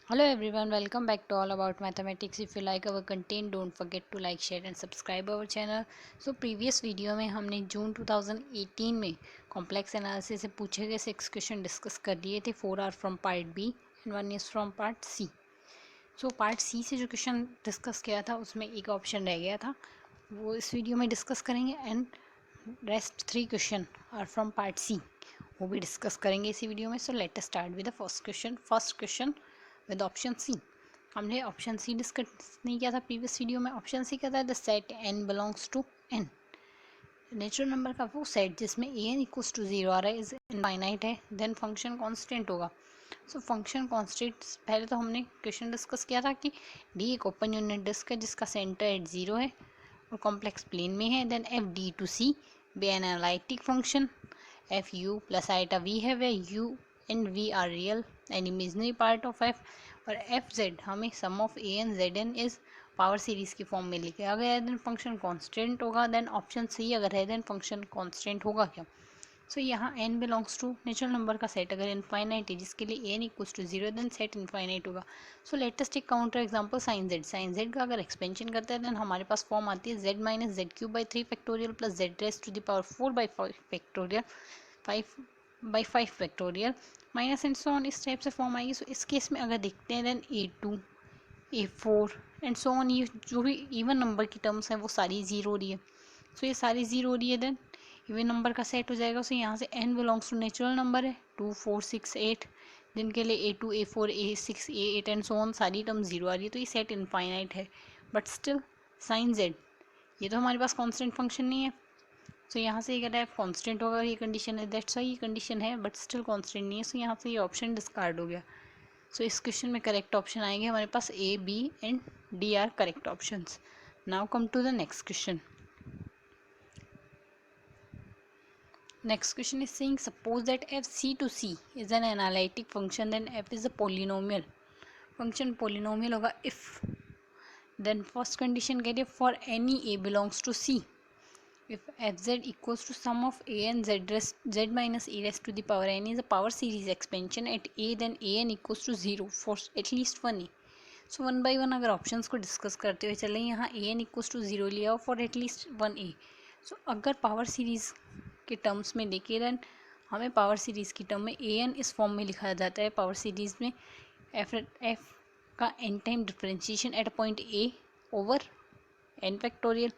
Hello everyone, welcome back to All About Mathematics. If you like our content, don't forget to like, share and subscribe our channel. So previous video में हमने जून 2018 में complex analysis से पूछे गए 6 question discuss कर लिए थे. 4 are from part B and 1 is from part C. So part C से जो क्वेश्चन डिस्कस किया था उसमें एक ऑप्शन रह गया था, वो इस वीडियो में डिस्कस करेंगे and rest 3 question are from part C, वो भी डिस्कस करेंगे इसी वीडियो में. So let us start with the first question with option C. हमने ऑप्शन सी डिस्कस नहीं किया था प्रीवियस वीडियो में. ऑप्शन सी कहता है the set N belongs to N. Natural number का वो सेट जिसमें ए एन इक्वल्स टू 0 आ रहा है, इज इनफाइनाइट है, देन फंक्शन कांस्टेंट होगा. सो फंक्शन कांस्टेंट पहले तो हमने क्वेश्चन डिस्कस किया था कि डी एक ओपन यूनिट डिस्क है जिसका सेंटर एट 0 है और कॉम्प्लेक्स प्लेन में है. Then F D to C be an analytic function. F U plus iota V है वे U and V are real and imaginary part of F. और F Z हमें sum of A N Z N is power series की form में लिखा गया है. Then function constant होगा. देन ऑप्शन सी अगर है देन फंक्शन कांस्टेंट होगा क्या. सो यहाँ n belongs to natural number का सेट अगर इनफाइनाइट है जिसके लिए n equals to 0 then set infinite होगा. So latest take counter example sine Z का अगर एक्सपेंशन करते हैं देन हमारे पास फॉर्म आती है z minus Z cube by 3 factorial plus Z raise to the power 4 by 5 factorial 5 by 5 factorial minus and so on. इस type से form आएगी. सो इस केस में अगर देखते हैं then a2 a4 and so on, ये जो भी इवन नंबर की टर्म्स हैं वो सारी जीरो हो रही है. सो ये सारी जीरो हो रही है देन इवन नंबर का सेट हो जाएगा. सो यहाँ से n belongs to natural number है 2 4 6 8 जिनके लिए a2 a4 a6 a8 and so on सारी टर्म जीरो आ रही है. तो ये सेट इनफाइनाइट है. बट स्टिल साइन जेड ये तो हमारे पास कांस्टेंट फंक्शन नहीं है. सो यहाँ से ये कहता है कांस्टेंट होगा, ये कंडीशन है, दैट्स वाई ये कंडीशन है बट स्टिल कांस्टेंट नहीं है. सो यहाँ से ये ऑप्शन डिस्कार्ड हो गया. सो इस क्वेश्चन में करेक्ट ऑप्शन आएंगे हमारे पास A B and D are correct options. Now come to the next question. Next question is saying suppose that f c to c is an analytic function then f is a polynomial. Function polynomial होगा if then first condition कह रही है for any a belongs to c if fz equals to sum of a and z minus a raised to the power n is a power series expansion at a then a n equals to 0 for at least one a. So one by one अगर options को discuss करते हुए चलें, यहाँ ए N equals to 0 लिया हो for at least one A. So अगर power series के टर्म्स में देखें देन हमें पावर सीरीज़ की टर्म में ए एन इस फॉर्म में लिखा जाता है. पावर सीरीज़ में एफ का N time differentiation at point A over N factorial.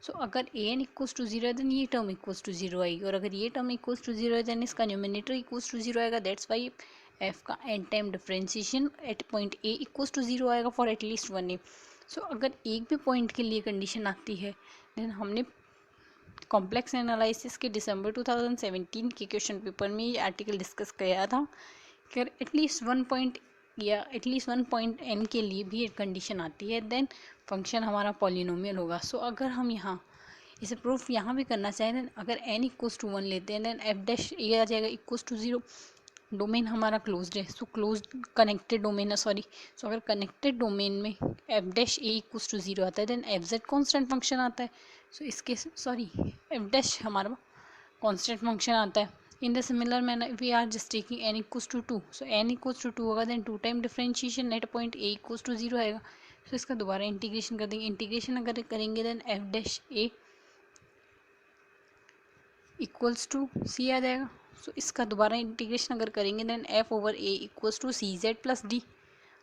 So अगर ए एन इक्वल्स टू 0 है देन ये टर्म इक्वल्स टू 0 आएगी और अगर ये टर्म इक्वल्स टू 0 है देन इसका न्यूमिनेटर इक्वल्स टू 0 आएगा. दैट्स वाई एफ का N time differentiation at point A equals to 0 आएगा for at least one A. So अगर एक भी पॉइंट के लिए कंडीशन आती है देन हमने कॉम्प्लेक्स एनालिसिस के दिसंबर 2017 के क्वेश्चन पेपर में ये आर्टिकल डिस्कस किया था कि एटलीस्ट वन पॉइंट या एटलीस्ट वन पॉइंट एन के लिए भी एक कंडीशन आती है देन फंक्शन हमारा पॉलिनोमियल होगा. सो अगर हम यहाँ इसे प्रूफ यहाँ भी करना चाहें देन अगर एन इक्वल्स टू 1 लेते हैं देन एफ डैश ये आ जाएगा इक्वल्स टू 0. डोमेन हमारा क्लोज्ड है. सो क्लोज कनेक्टेड डोमेन है सॉरी. सो अगर कनेक्टेड डोमेन में F dash A equals to 0 आता है then F Z constant function आता है. सो इसके सॉरी एफ डैश हमारा कॉन्स्टेंट फंक्शन आता है. In the similar manner we are just taking N equals to 2. So N equals to 2 होगा then two time differentiation at point A equals to 0 आएगा. सो इसका दोबारा इंटीग्रेशन कर देंगे. इंटीग्रेशन अगर करेंगे then F dash A equals to C आ जाएगा. सो इसका दोबारा इंटीग्रेशन अगर करेंगे then F over A equals to C Z plus D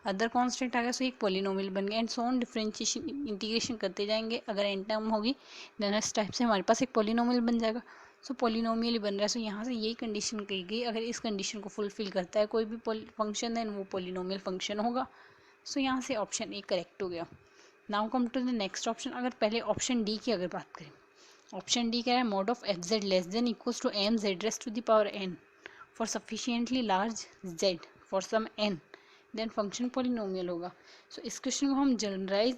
other constant आ गया. सो एक पॉलिनोमियल बन गया and so on differentiation integration करते जाएंगे. अगर एन टर्म होगी देन इस टाइप से हमारे पास एक पॉलिनोमियल बन जाएगा. सो पॉलिनोमियल ही बन रहा है. सो यहाँ से यही कंडीशन कही गई अगर इस कंडीशन को फुलफिल करता है कोई भी फंक्शन देन वो पॉलिनोमियल फंक्शन होगा. सो यहाँ से ऑप्शन ए करेक्ट हो गया. Now come to the next option. अगर पहले ऑप्शन डी की अगर बात करें, ऑप्शन डी कह रहा है mod of F Z less than equals to M Z raise to the power N for sufficiently large Z for some N then function polynomial होगा. सो इस क्वेश्चन को हम generalise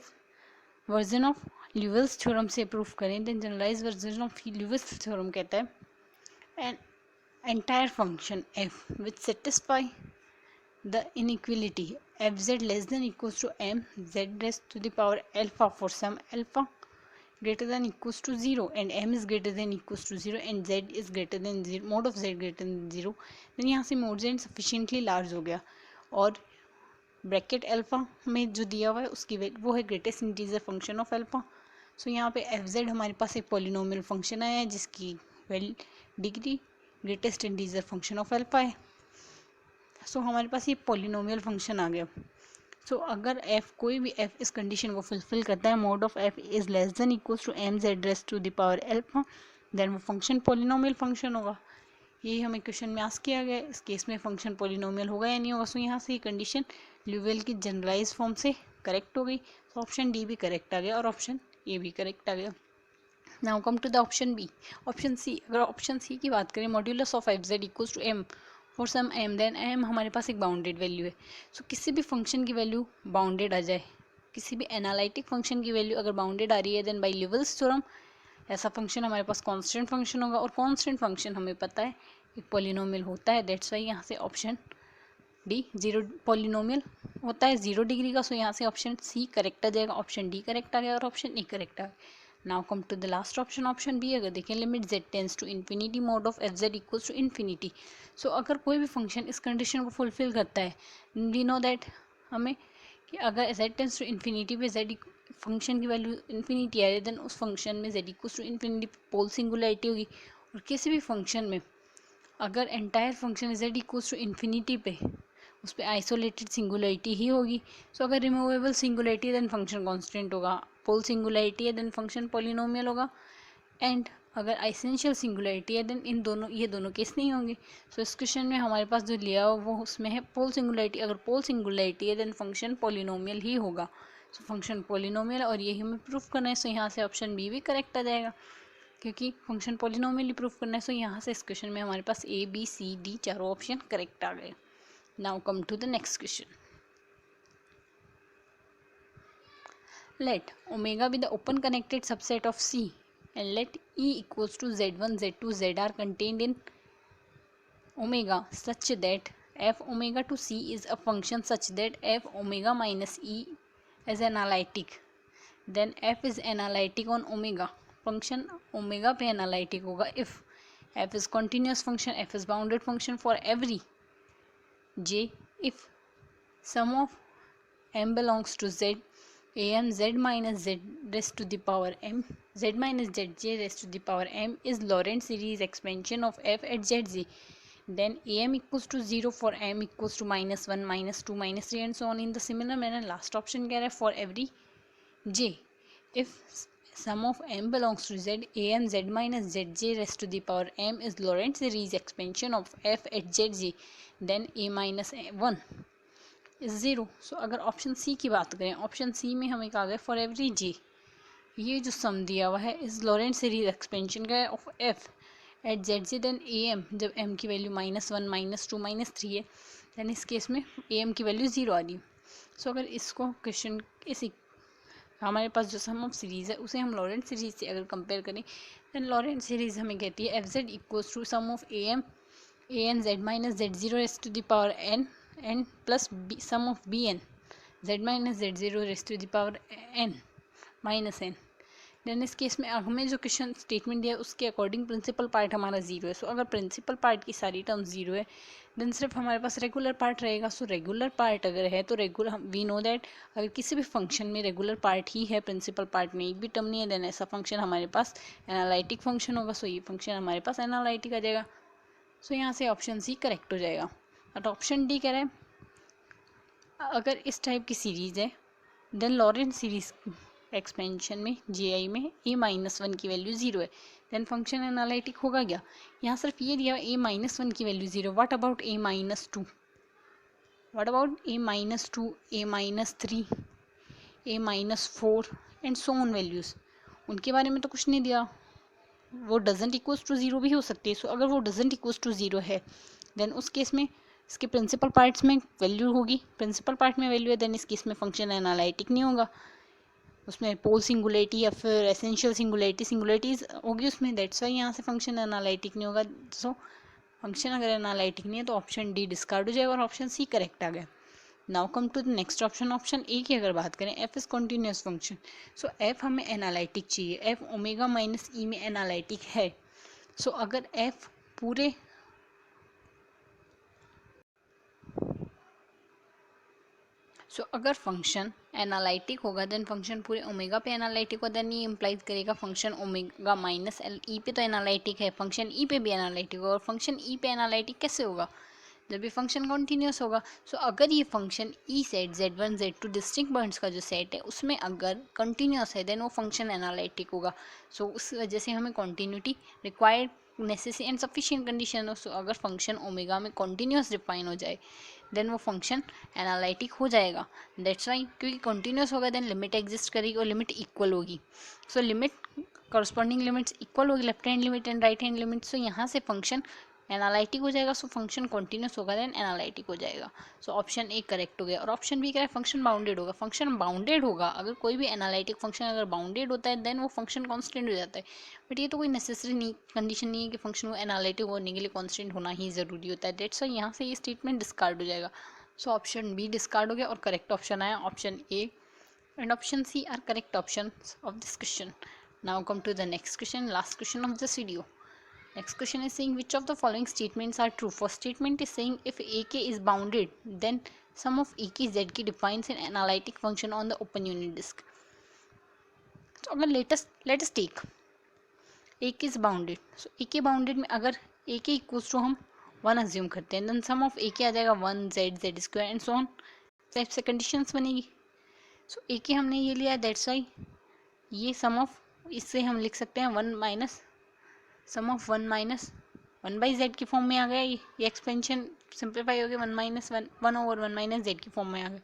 version of Liouville's theorem से proof करें then generalise version of Liouville's theorem कहता है an entire function F which satisfy the inequality F Z less than equals to M Z raise to the power alpha for some alpha greater than equals to 0 and m is greater than equals to 0 and z is greater than 0 mod of z greater than 0 then यहाँ से mod z sufficiently large हो गया और bracket alpha में जो दिया हुआ है उसकी वो है greatest integer function of alpha. So यहाँ पे एफ जेड हमारे पास एक पॉलिनोमियल फंक्शन आया है जिसकी degree greatest integer function of alpha है। सो हमारे पास ये पॉलिनोमियल फंक्शन आ गया। सो अगर एफ कोई भी एफ इस कंडीशन को फुलफिल करता है, mod of F is less than equals to M Z raised to the power alpha, then वो फंक्शन पॉलिनोमियल फंक्शन होगा। यही हमें क्वेश्चन में आस्क किया गया है। इस केस में फंक्शन पॉलिनोमियल होगा या नहीं होगा। सो यहाँ से ये कंडीशन ल्यूवेल की जनरलाइज फॉर्म से करेक्ट हो गई। तो ऑप्शन डी भी करेक्ट आ गया और ऑप्शन ए भी करेक्ट आ गया। Now come to the option B. Option C, अगर ऑप्शन सी की बात करें, modulus of F Z equals to M for some M, then M हमारे पास एक बाउंडेड वैल्यू है। सो किसी भी फंक्शन की वैल्यू बाउंडेड आ जाए, किसी भी एनालिटिक फंक्शन की वैल्यू अगर बाउंडेड आ रही है, देन बाई ल्यूवेल्स थ्योरम ऐसा फंक्शन हमारे पास कांस्टेंट फंक्शन होगा। और कांस्टेंट फंक्शन हमें पता है एक पॉलिनोमियल होता है। दैट्स वाई यहाँ से ऑप्शन डी जीरो पॉलिनोमियल होता है 0 डिग्री का। सो यहाँ से ऑप्शन सी करेक्ट आ जाएगा, ऑप्शन डी करेक्ट आ गया और ऑप्शन ए करेक्ट आ गया। Now come to the last option, option B. अगर देखें, limit z tends to infinity mod of F Z equals to infinity. So अगर कोई भी फंक्शन इस कंडीशन को फुलफिल करता है, वी नो दैट हमें कि अगर z टेंस टू इन्फिनिटी पे z फंक्शन की वैल्यू इन्फिनिटी आ रही है, देन उस फंक्शन में z equals to infinity pole singularity होगी। और किसी भी फंक्शन में अगर entire function z equals to infinity पे उस पर आइसोलेटेड सिंगुलरिटी ही होगी। सो अगर रिमूवेबल सिंगुलरिटी है देन फंक्शन कांस्टेंट होगा, पोल सिंगुलरिटी है देन फंक्शन पॉलिनोमियल होगा, एंड अगर एसेंशियल सिंगुलरिटी है देन ये दोनों केस नहीं होंगे। सो इस क्वेश्चन में हमारे पास जो लिया हो वो उसमें है पोल सिंगुलरिटी। अगर पोल सिंगुलरिटी है देन फंक्शन पॉलिनोमियल ही होगा। सो फंक्शन पॉलिनोमियल और यही हमें प्रूफ करना है। सो यहाँ से ऑप्शन बी भी करेक्ट आ जाएगा क्योंकि फंक्शन पॉलिनोमियल ही प्रूफ करना है। सो यहाँ से इस क्वेश्चन में हमारे पास ए बी सी डी चारों ऑप्शन करेक्ट आ गए। Now come to the next question. Let omega be the open connected subset of C and let E equals to Z1, Z2, Zr contained in omega such that f omega to C is a function such that f omega minus E is analytic. Then f is analytic on omega. Function omega पे analytic होगा if f is continuous function, f is bounded function for every j if sum of m belongs to z, am z minus z raised to the power m, z minus zj raised to the power m is Lorentz series expansion of f at zz, then am equals to 0 for m equals to -1, -2, -3 and so on. In the similar manner last option कह रहा है for every j if sum of m belongs to z, am z minus zj raised to the power m is Lorentz series expansion of f at zj, then a minus 1 is 0. सो अगर option C की बात करें, option सी में हमें कहा गया for every जे, ये जो सम दिया हुआ है इस लॉरेंट सीरीज एक्सपेंशन का of F at Z J, then A M जब एम की वैल्यू -1, -2, -3 है, देन इस केस में ए एम की वैल्यू 0 आ रही है। सो अगर इसको क्वेश्चन हमारे पास जो सम ऑफ सीरीज़ है उसे हम लॉरेंट सीरीज से अगर कंपेयर करें, देन लॉरेंट सीरीज हमें कहती है F Z equals to sum of A N Z minus Z zero raise to the power N N plus B sum of B N Z minus Z zero raise to the power N minus N. Then इस case में हमें जो question statement दिया है उसके according principal part हमारा 0 है। So अगर प्रिंसिपल पार्ट की सारी टर्म 0 है देन सिर्फ हमारे पास रेगुलर पार्ट रहेगा। सो रेगुलर पार्ट अगर है तो रेगुलर वी नो दैट अगर किसी भी फंक्शन में रेगुलर पार्ट ही है, प्रिंसिपल पार्ट में एक भी टर्म नहीं है, देन ऐसा फंक्शन हमारे पास एनालिटिक फंक्शन होगा। सो ये फंक्शन हमारे पास एनालिटिक आ जाएगा। सो यहाँ से ऑप्शन सी करेक्ट हो जाएगा। और ऑप्शन डी कह रहे हैं अगर इस टाइप की सीरीज़ है देन लॉरेंट सीरीज एक्सपेंशन में जी आई में a-1 की वैल्यू 0 है, देन फंक्शन एनालिटिक होगा क्या? यहाँ सिर्फ ये दिया a-1 की value 0, what about a-2, what about a-2, a-3, a-4 and so on values, उनके बारे में तो कुछ नहीं दिया। वो डजेंट इक्वल्स टू 0 भी हो सकती है। सो अगर वो डजेंट इक्वल्स टू 0 है देन उस केस में इसके प्रिंसिपल पार्ट्स में वैल्यू होगी, प्रिंसिपल पार्ट में वैल्यू है, देन इस केस में फंक्शन एनालिटिक नहीं होगा, उसमें पोल सिंगुलरिटी या फिर एसेंशियल सिंगुलरिटीज होगी उसमें, दैट्स वाई यहाँ से फंक्शन एनालिटिक नहीं होगा। सो फंक्शन अगर एनालिटिक नहीं है तो ऑप्शन डी डिस्कार्ड हो जाएगा और ऑप्शन सी करेक्ट आ गया। Now come to the next option, option A की अगर बात करें, F is continuous function. So F हमें एनालिटिक चाहिए, एफ ओमेगा माइनस ई में एनालिटिक है। सो अगर एफ पूरे सो अगर फंक्शन एनालिटिक होगा देन फंक्शन पूरे ओमेगा पे एनालिटिक होगा, देन ये इम्प्लाइज करेगा function omega minus L E पे तो एनालिटिक है, फंक्शन ई पे भी एनालिटिक होगा। और फंक्शन ई पे एनालिटिक कैसे होगा? जब भी फंक्शन कॉन्टीन्यूस होगा। सो अगर ये function E set Z1 Z2 distinct points का जो सेट है उसमें अगर कंटिन्यूस है देन वो फंक्शन एनालिटिक होगा। सो उस वजह से हमें continuity required necessary and sufficient condition हो। सो अगर फंक्शन ओमेगा में कॉन्टीन्यूस डिफाइन हो जाए देन वो फंक्शन एनालिटिक हो जाएगा। दैट्स वाई, क्योंकि कंटिन्यूस होगा देन लिमिट एग्जिस्ट करेगी और लिमिट इक्वल होगी। So limit corresponding limits equal होगी, left hand limit and right hand limit. So यहाँ से फंक्शन एनालिटिक हो जाएगा। सो फंक्शन कॉन्टिन्यूस होगा देन एनालिटिक हो जाएगा। सो ऑप्शन ए करेक्ट हो गया। और ऑप्शन बी कह रहा है फंक्शन बाउंडेड होगा। फंक्शन बाउंडेड होगा, अगर कोई भी एनालिटिक फंक्शन अगर बाउंडेड होता है देन वो फंक्शन कांस्टेंट हो जाता है। बट ये तो कोई नेसेसरी नहीं कंडीशन नहीं है कि फंक्शन को एनालिटिक होने के लिए कांस्टेंट होना ही ज़रूरी होता है। डेट्स वाई यहाँ से ये स्टेटमेंट डिस्कार्ड हो जाएगा। सो ऑप्शन बी डिस्कार्ड हो गया और करेक्ट ऑप्शन आया option A and option C are correct options of this question. Now come to the next question, last question of this video. Next question is saying which of the following statements are true? First statement is saying if AK is bounded then sum of AK ZK defines an analytic function on the open unit disk. So अगर let us take AK is bounded. So AK bounded में अगर AK equals to हम 1 assume करते हैं then sum of AK आ जाएगा 1 Z square and so on. Type से conditions बनेगी। सो ए के हमने ये लिया है दैट्स वाई ये सम ऑफ, इससे हम लिख सकते हैं 1 minus sum of 1 minus 1 by Z की फॉर्म में आ गया। ये एक्सपेंशन सिंप्लीफाई हो गया 1 माइनस 1 ओवर 1 माइनस जेड की फॉर्म में आ गया।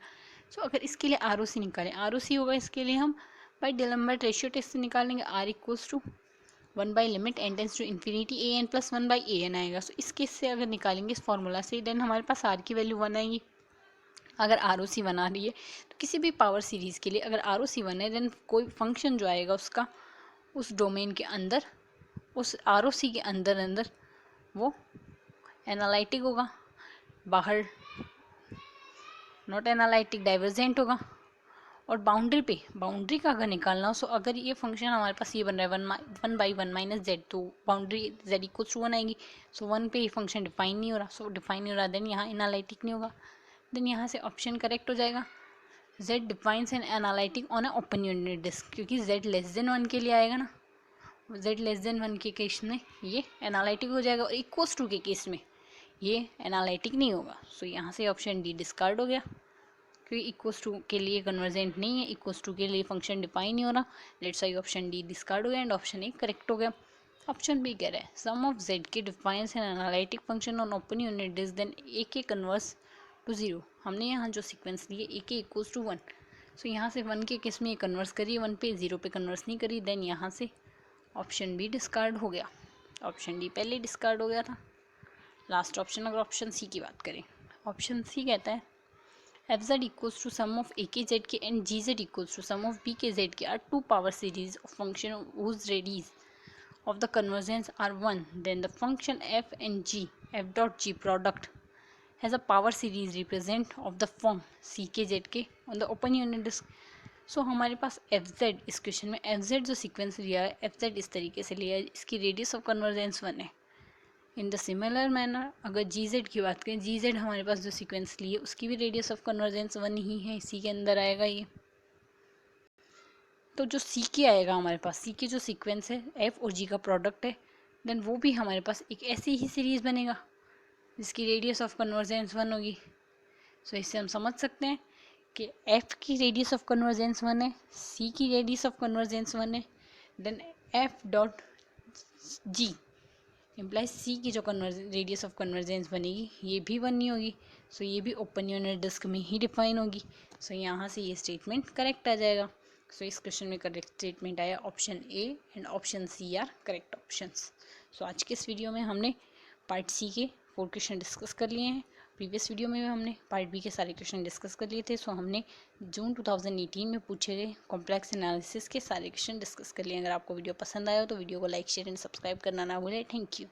सो अगर इसके लिए आर ओ सी निकालें, आर ओ सी होगा इसके लिए हम बाई डिलम्बर्ट रेशियो टेस्ट से निकालेंगे। R equals to 1 by limit N tends to infinity A N plus 1 by A N आएगा। सो इस केस से अगर निकालेंगे इस फॉर्मूला से देन हमारे पास आर की वैल्यू 1 आएगी। अगर आर ओ सी 1 आ रही है तो किसी भी पावर सीरीज़ के लिए अगर आर ओ सी 1 है देन कोई फंक्शन जो आएगा उसका उस डोमेन के अंदर उस आर ओ सी के अंदर वो एनालिटिक होगा, बाहर नॉट एनालिटिक डाइवर्जेंट होगा। और बाउंड्री का अगर निकालना हो सो अगर ये फंक्शन हमारे पास ये बन रहा है 1 बाई 1 माइनस जेड तो बाउंड्री जेड इक्वल्स टू 1 आएगी। सो 1 पे ये फंक्शन डिफाइन नहीं हो रहा, सो डिफाइन नहीं हो रहा देन यहाँ एनालिटिक नहीं होगा। देन यहाँ से ऑप्शन करेक्ट हो जाएगा। Z defines an analytic on a open unit disc, क्योंकि Z लेस देन 1 के लिए आएगा ना, Z लेस देन 1 के केस में ये एनालिटिक हो जाएगा और इक्वल्स टू के केस में ये एनालिटिक नहीं होगा। सो यहाँ से ऑप्शन डी डिस्कार्ड हो गया क्योंकि इक्वल्स टू के लिए कन्वर्जेंट नहीं है, इक्वल्स टू के लिए फंक्शन डिफाइन नहीं हो रहा। Let's I option D discard हो गया एंड ऑप्शन ए करेक्ट हो गया। ऑप्शन बी कह रहा है sum of Z K defines an analytic function on open unit disc then A K converse to 0। हमने यहाँ जो सीक्वेंस लिए ए के इक्वल्स टू 1। सो यहाँ से 1 के केस में ये कन्वर्स करी 1 पे, 0 पे कन्वर्स नहीं करी। देन यहाँ से ऑप्शन बी डिस्कार्ड हो गया। ऑप्शन डी पहले डिस्कार्ड हो गया था। लास्ट ऑप्शन अगर ऑप्शन सी की बात करें, ऑप्शन सी कहता है F Z equals to sum of A K Z K and G Z equals to sum of B K Z K are two power series of function whose radii of the convergence are 1 then the function F and G F dot G product has a power series represent of the form CKZK on the open unit disk। सो हमारे पास FZ इस question में FZ जो sequence लिया है FZ इस तरीके से लिया है, इसकी रेडियस ऑफ कन्वर्जेंस 1 है। इन द सिमिलर मैनर अगर GZ की बात करें, GZ हमारे पास जो सीक्वेंस ली है उसकी भी रेडियस ऑफ कन्वर्जेंस 1 ही है, इसी के अंदर आएगा ये। तो जो CK आएगा हमारे पास, CK जो सीक्वेंस है F और G का प्रोडक्ट है देन वो भी हमारे पास एक ऐसी ही सीरीज़ बनेगा जिसकी रेडियस ऑफ कन्वर्जेंस 1 होगी। सो इससे हम समझ सकते हैं कि F की रेडियस ऑफ कन्वर्जेंस 1 है, C की रेडियस ऑफ कन्वर्जेंस 1 है, then F dot G implies C की जो रेडियस ऑफ कन्वर्जेंस बनेगी ये भी 1 नहीं होगी। सो ये भी ओपन यूनिट डिस्क में ही डिफाइन होगी। सो यहाँ से ये स्टेटमेंट करेक्ट आ जाएगा। सो इस क्वेश्चन में करेक्ट स्टेटमेंट आया option A and option C are correct options. So आज के इस वीडियो में हमने पार्ट सी के 4 क्वेश्चन डिस्कस कर लिए हैं। प्रीवियस वीडियो में हमने पार्ट बी के सारे क्वेश्चन डिस्कस कर लिए थे। सो हमने जून 2018 में पूछे गए कॉम्प्लेक्स एनालिसिस के सारे क्वेश्चन डिस्कस कर लिए। अगर आपको वीडियो पसंद आया हो तो वीडियो को लाइक शेयर एंड सब्सक्राइब करना ना भूलें। Thank you.